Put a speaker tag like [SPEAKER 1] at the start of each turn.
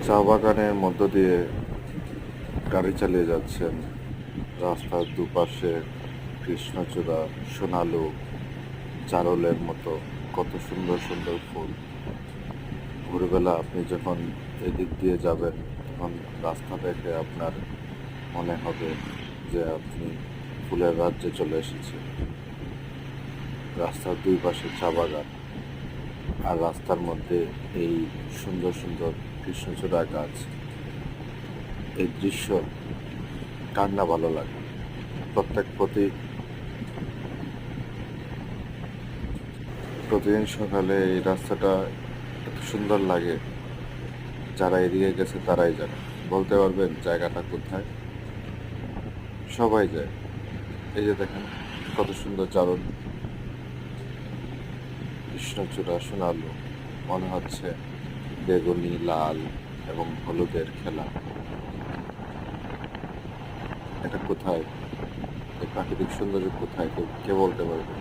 [SPEAKER 1] চা বাগানের মধ্য দিয়ে গাড়ি চালিয়ে যাচ্ছেন। রাস্তার দুপাশে কৃষ্ণচূড়া, সোনালু, জারলের মতো কত সুন্দর সুন্দর ফুল। ভোরবেলা আপনি যখন এদিক দিয়ে যাবেন, তখন রাস্তা দেখে আপনার মনে হবে যে আপনি ফুলের রাজ্যে চলে এসেছেন। রাস্তার দুই পাশে চা বাগান, আর রাস্তার মধ্যে এই সুন্দর সুন্দর কৃষ্ণচূড়া গাছ। এই দৃশ্য কার না ভালো লাগে। প্রতিদিন সকালে এই রাস্তাটা এত সুন্দর লাগে, যারা এদিকে গেছে তারাই জানে। বলতে পারবেন জায়গাটা কোথায়? সবাই যায়। এই যে দেখেন কত সুন্দর চারণ, কৃষ্ণচূড়া, সোনালু, মনে হচ্ছে বেগুনি, লাল এবং হলুদের খেলা। এটা কোথায়? এই প্রাকৃতিক সৌন্দর্য কোথায়? কে বলতে পারবে?